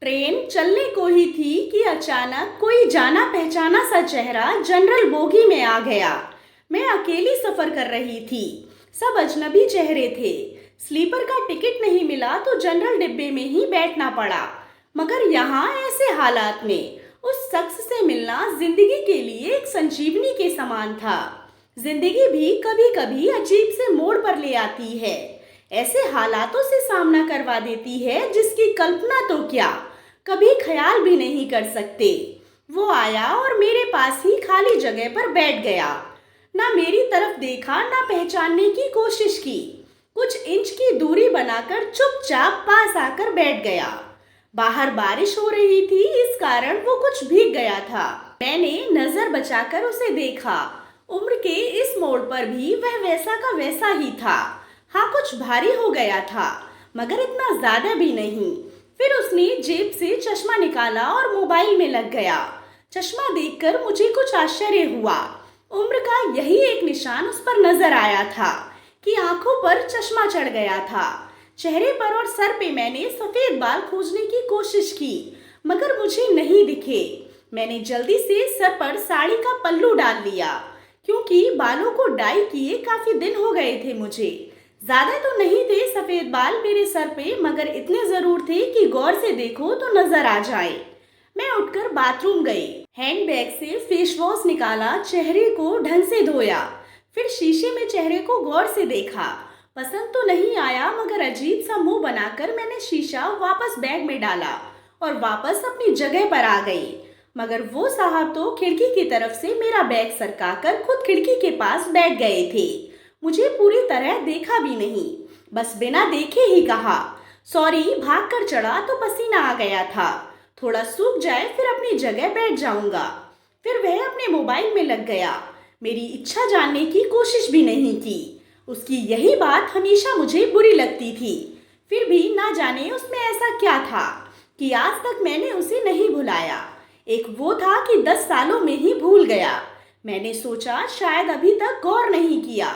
Train चलने को ही थी कि अचानक कोई जाना पहचाना सा चेहरा जनरल बोगी में आ गया। मैं अकेली सफर कर रही थी। सब अजनबी चेहरे थे। स्लीपर का टिकट नहीं मिला तो जनरल डिब्बे में ही बैठना पड़ा। मगर यहाँ ऐसे हालात में उस शख्स से मिलना जिंदगी के लिए एक संजीवनी के समान था। जिंदगी भी कभी कभी अजीब से मोड़ पर ले आती है। ऐसे हालातों से सामना करवा देती है जिसकी कल्पना तो क्या कभी ख्याल भी नहीं कर सकते। वो आया और मेरे पास ही खाली जगह पर बैठ गया। ना मेरी तरफ देखा, ना पहचानने की कोशिश की। कुछ इंच की दूरी बनाकर चुपचाप पास आकर बैठ गया। बाहर बारिश हो रही थी, इस कारण वो कुछ भीग गया था। मैंने नजर बचाकर उसे देखा। उम्र के इस मोड़ पर भी वह वैसा का वैसा ही था। हाँ, कुछ भारी हो गया था, मगर इतना ज्यादा भी नहीं। फिर उसने जेब से चश्मा निकाला और मोबाइल में लग गया। चश्मा देखकर मुझे कुछ आश्चर्य हुआ। उम्र का यही एक निशान उस पर नजर आया था कि आंखों पर चश्मा चढ़ गया था। चेहरे पर और सर पे मैंने सफेद बाल खोजने की कोशिश की, मगर मुझे नहीं दिखे। मैंने जल्दी से सर पर साड़ी का पल्लू डाल लिया, क्योंकि बालों को डाई किए काफी दिन हो गए थे मुझे। ज्यादा तो नहीं थे सफेद बाल मेरे सर पे, मगर इतने जरूर थे कि गौर से देखो तो नजर आ जाए। मैं उठकर बाथरूम गई। हैंडबैग से फेस वॉश निकाला, चेहरे को ढंग से धोया। फिर शीशे में चेहरे को गौर से देखा। पसंद तो नहीं आया, मगर अजीब सा मुंह बनाकर मैंने शीशा वापस बैग में डाला और वापस अपनी जगह पर आ गई। मगर वो साहब तो खिड़की की तरफ से मेरा बैग सरकाकर खुद खिड़की के पास बैठ गए थे। मुझे पूरी तरह देखा भी नहीं, बस बिना देखे ही कहा, सॉरी, भाग कर चढ़ा तो पसीना आ गया था, थोड़ा सूख जाए फिर अपनी जगह बैठ जाऊंगा। फिर वह अपने मोबाइल में लग गया। मेरी इच्छा जानने की कोशिश भी नहीं की। उसकी यही बात हमेशा मुझे बुरी लगती थी। फिर भी ना जाने उसमें ऐसा क्या था कि आज तक मैंने उसे नहीं भुलाया। एक वो था कि 10 सालों में ही भूल गया। मैंने सोचा शायद अभी तक गौर नहीं किया,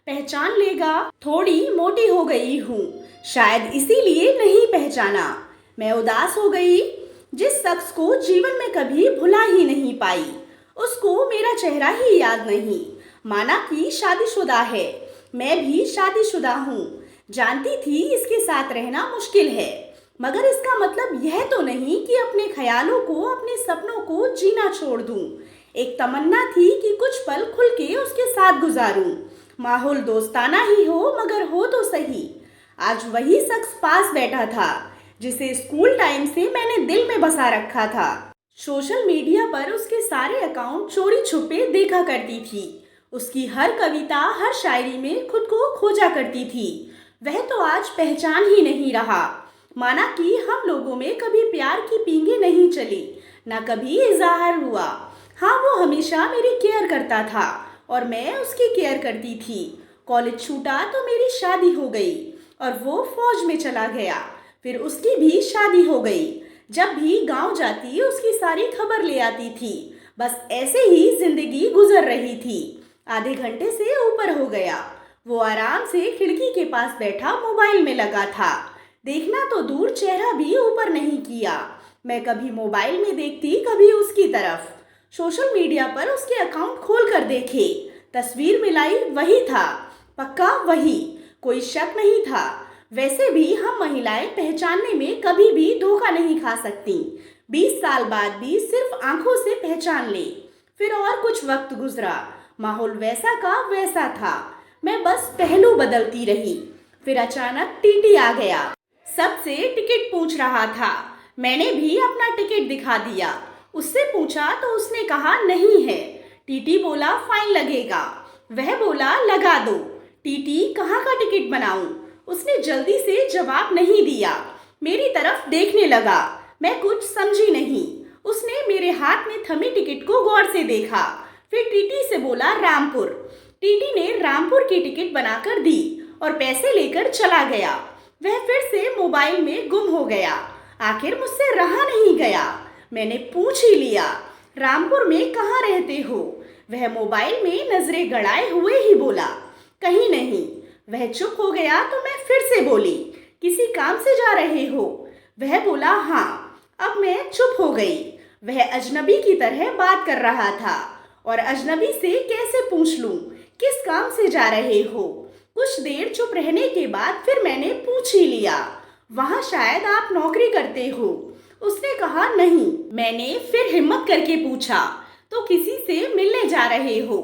पहचान लेगा। थोड़ी मोटी हो गई हूँ, शायद इसीलिए नहीं पहचाना। मैं उदास हो गई। जिस शख्स को जीवन में कभी भुला ही नहीं पाई, उसको मेरा चेहरा ही याद नहीं। माना कि शादीशुदा है, मैं भी शादीशुदा हूँ। जानती थी इसके साथ रहना मुश्किल है, मगर इसका मतलब यह तो नहीं कि अपने ख्यालों को, अपने सपनों को जीना छोड़ दूँ। एक तमन्ना थी कि कुछ पल खुल के उसके साथ गुजारूं। माहौल दोस्ताना ही हो, मगर हो तो सही। आज वही शख्स पास बैठा था जिसे स्कूल टाइम से मैंने दिल में बसा रखा था। सोशल मीडिया पर उसके सारे अकाउंट चोरी छुपे देखा करती थी। उसकी हर कविता, हर शायरी में खुद को खोजा करती थी। वह तो आज पहचान ही नहीं रहा। माना कि हम लोगों में कभी प्यार की पींगे नहीं चली, न कभी इजहार हुआ। हाँ, वो हमेशा मेरी केयर करता था और मैं उसकी केयर करती थी। कॉलेज छूटा तो मेरी शादी हो गई और वो फौज में चला गया। फिर उसकी भी शादी हो गई। जब भी गांव जाती उसकी सारी खबर ले आती थी। बस ऐसे ही जिंदगी गुजर रही थी। आधे घंटे से ऊपर हो गया। वो आराम से खिड़की के पास बैठा मोबाइल में लगा था। देखना तो दूर, चेहरा भी ऊपर नहीं किया। मैं कभी मोबाइल में देखती, कभी उसकी तरफ। सोशल मीडिया पर उसके अकाउंट खोल कर देखे, तस्वीर मिलाई, वही था, पक्का वही, कोई शक नहीं था। वैसे भी हम महिलाएं पहचानने में कभी भी धोखा नहीं खा सकती। 20 साल बाद भी सिर्फ आंखों से पहचान ले। फिर और कुछ वक्त गुजरा, माहौल वैसा का वैसा था। मैं बस पहलू बदलती रही। फिर अचानक टीटी आ गया। सबसे टिकट पूछ रहा था। मैंने भी अपना टिकट दिखा दिया। उससे पूछा तो उसने कहा नहीं है। टीटी बोला फाइन लगेगा। वह बोला लगा दो। टीटी कहाँ का टिकट बनाऊं? उसने जल्दी से जवाब नहीं दिया। मेरी तरफ देखने लगा। मैं कुछ समझी नहीं। उसने मेरे हाथ में थमी टिकट को गौर से देखा। फिर टीटी से बोला रामपुर। टीटी ने रामपुर की टिकट बनाकर दी और पैसे लेकर चला गया। वह फिर से मोबाइल में गुम हो गया। आखिर मुझसे रहा नहीं गया। मैंने पूछ ही लिया, रामपुर में कहाँ रहते हो? वह मोबाइल में नजरें गड़ाए हुए ही बोला, कहीं नहीं। वह चुप हो गया तो मैं फिर से बोली, किसी काम से जा रहे हो? वह बोला हाँ। चुप हो गई। वह अजनबी की तरह बात कर रहा था और अजनबी से कैसे पूछ लूं, किस काम से जा रहे हो। कुछ देर चुप रहने के बाद फिर मैंने पूछ ही लिया, वहाँ शायद आप नौकरी करते हो। उसने कहा नहीं। मैंने फिर हिम्मत करके पूछा, तो किसी से मिलने जा रहे हो?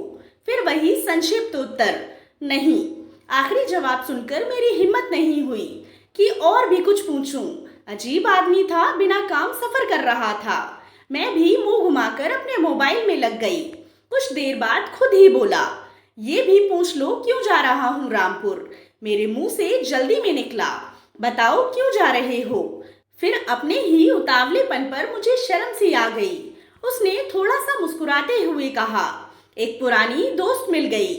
फिर वही संक्षिप्त उत्तर, नहीं। आखिरी जवाब सुनकर मेरी हिम्मत नहीं हुई कि और भी कुछ पूछूं। अजीब आदमी था, बिना काम सफर कर रहा था। मैं भी मुंह घुमाकर अपने मोबाइल में लग गई। कुछ देर बाद खुद ही बोला, ये भी पूछ लो क्यों जा रहा हूँ रामपुर। मेरे मुंह से जल्दी में निकला, बताओ क्यों जा रहे हो। फिर अपने ही उतावलेपन पर मुझे शर्म सी आ गई। उसने थोड़ा सा मुस्कुराते हुए कहा, एक पुरानी दोस्त मिल गई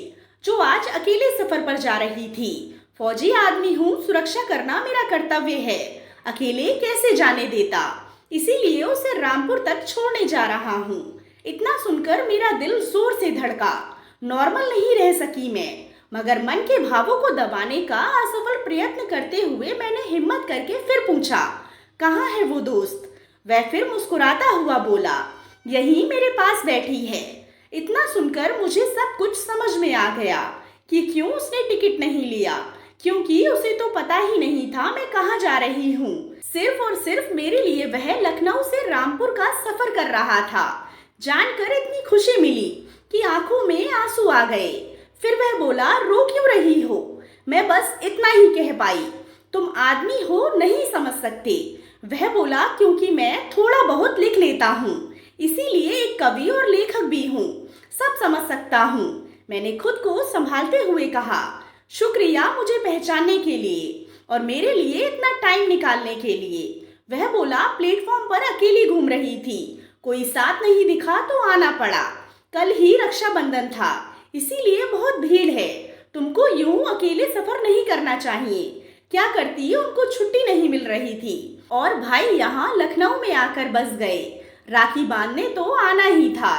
जो आज अकेले सफर पर जा रही थी। फौजी आदमी हूँ, सुरक्षा करना मेरा कर्तव्य है, अकेले कैसे जाने देता, इसीलिए उसे रामपुर तक छोड़ने जा रहा हूँ। इतना सुनकर मेरा दिल जोर से धड़का। नॉर्मल नहीं रह सकी मैं, मगर मन के भावों को दबाने का असफल प्रयत्न करते हुए मैंने हिम्मत करके फिर पूछा, कहाँ है वो दोस्त? वह फिर मुस्कुराता हुआ बोला, यहीं मेरे पास बैठी है। इतना सुनकर मुझे सब कुछ समझ में आ गया कि क्यों उसने टिकट नहीं लिया, क्योंकि उसे तो पता ही नहीं था मैं कहाँ जा रही हूँ। सिर्फ और सिर्फ मेरे लिए वह लखनऊ से रामपुर का सफर कर रहा था। जानकर इतनी खुशी मिली कि आंखों में आंसू आ गए। फिर वह बोला, रो क्यों रही हो? मैं बस इतना ही कह पाई, तुम आदमी हो, नहीं समझ सकते। वह बोला, क्योंकि मैं थोड़ा बहुत लिख लेता हूँ, इसीलिए एक कवि और लेखक भी हूँ, सब समझ सकता हूँ। मैंने खुद को संभालते हुए कहा, शुक्रिया मुझे पहचानने के लिए और मेरे लिए इतना टाइम निकालने के लिए। वह बोला, प्लेटफॉर्म पर अकेली घूम रही थी, कोई साथ नहीं दिखा तो आना पड़ा। कल ही रक्षाबंधन था, इसीलिए बहुत भीड़ है। तुमको यूं अकेले सफर नहीं करना चाहिए। क्या करती, उनको छुट्टी नहीं मिल रही थी और भाई यहाँ लखनऊ में आकर बस गए। राखी बांधने तो आना ही था।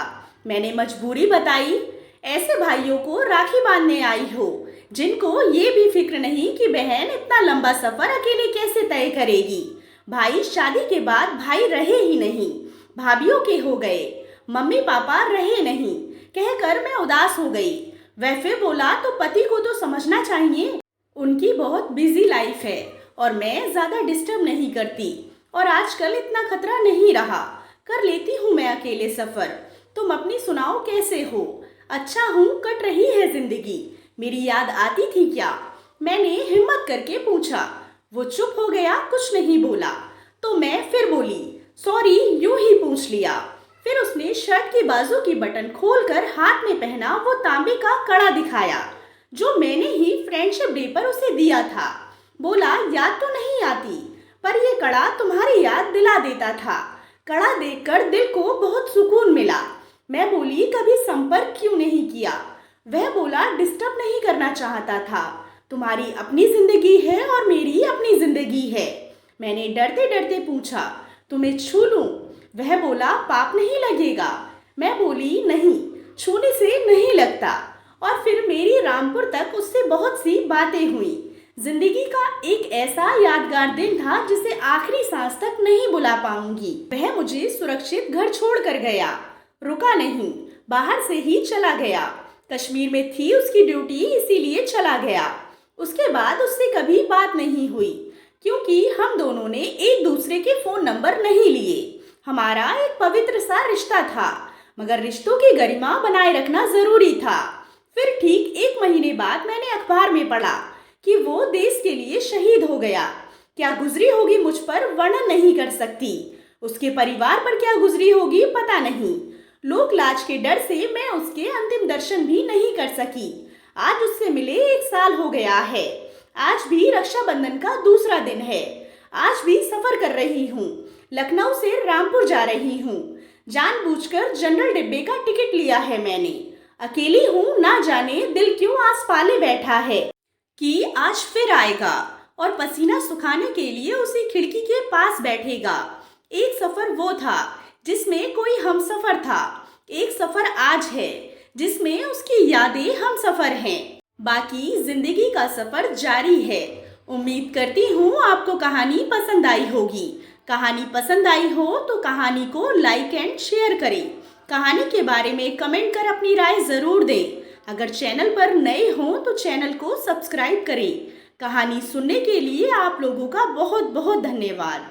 मैंने मजबूरी बताई। ऐसे भाइयों को राखी बांधने आई हो जिनको ये भी फिक्र नहीं कि बहन इतना लंबा सफर अकेले कैसे तय करेगी। भाई शादी के बाद भाई रहे ही नहीं, भाभीियों के हो गए, मम्मी पापा रहे नहीं। कहकर मैं उदास हो गई। वह फिर बोला, तो पति को तो समझना चाहिए, उनकी बहुत बिजी लाइफ है और मैं ज़्यादा डिस्टर्ब नहीं करती और आजकल इतना खतरा नहीं रहा, कर लेती हूँ मैं अकेले सफ़र। तुम अपनी सुनाओ, कैसे हो? अच्छा हूँ, कट रही है ज़िंदगी। मेरी याद आती थी क्या? मैंने हिम्मत करके पूछा। वो चुप हो गया, कुछ नहीं बोला। तो मैं फिर बोली, सॉरी, यूं ही पूछ लिया। फिर उसने शर्ट की बाजू की बटन खोलकर हाथ में पहना वो तांबे का कड़ा दिखाया जो मैंने ही फ्रेंडशिप डे पर उसे दिया था। बोला, याद तो नहीं आती, पर ये कड़ा तुम्हारी याद दिला देता था। कड़ा देखकर दिल को बहुत सुकून मिला। मैं बोली, कभी संपर्क क्यों नहीं किया? वह बोला, डिस्टर्ब नहीं करना चाहता था, तुम्हारी अपनी जिंदगी है और मेरी अपनी जिंदगी है। मैंने डरते डरते पूछा, तुम्हें छू लूं? वह बोला, पाप नहीं लगेगा? मैं बोली, नहीं, छूने से नहीं लगता। और फिर मेरी रामपुर तक उससे बहुत सी बातें हुई। जिंदगी का एक ऐसा यादगार दिन था जिसे आखिरी सांस तक नहीं भुला पाऊंगी। वह मुझे सुरक्षित घर छोड़ कर गया, रुका नहीं, बाहर से ही चला गया। कश्मीर में थी उसकी ड्यूटी, इसीलिए चला गया। उसके बाद उससे कभी बात नहीं हुई क्योंकि हम दोनों ने एक दूसरे के फोन नंबर नहीं लिए। हमारा एक पवित्र सा रिश्ता था, मगर रिश्तों की गरिमा बनाए रखना जरूरी था। फिर ठीक 1 महीने बाद मैंने अखबार में पढ़ा कि वो देश के लिए शहीद हो गया। क्या गुजरी होगी मुझ पर वर्णन नहीं कर सकती, उसके परिवार पर क्या गुजरी होगी पता नहीं। लोक लाज के डर से मैं उसके अंतिम दर्शन भी नहीं कर सकी। आज उससे मिले 1 साल हो गया है। आज भी रक्षाबंधन का दूसरा दिन है। आज भी सफर कर रही हूँ, लखनऊ से रामपुर जा रही हूँ। जानबूझकर जनरल डिब्बे का टिकट लिया है मैंने। अकेली हूँ, ना जाने दिल क्यों आस पाले बैठा है कि आज फिर आएगा और पसीना सुखाने के लिए उसी खिड़की के पास बैठेगा। एक सफर वो था जिसमें कोई हमसफर था, एक सफर आज है जिसमें उसकी यादें हम सफर हैं। बाकी जिंदगी का सफर जारी है। उम्मीद करती हूँ आपको कहानी पसंद आई होगी। कहानी पसंद आई हो तो कहानी को लाइक एंड शेयर करें। कहानी के बारे में कमेंट कर अपनी राय ज़रूर दें। अगर चैनल पर नए हों तो चैनल को सब्सक्राइब करें। कहानी सुनने के लिए आप लोगों का बहुत बहुत धन्यवाद।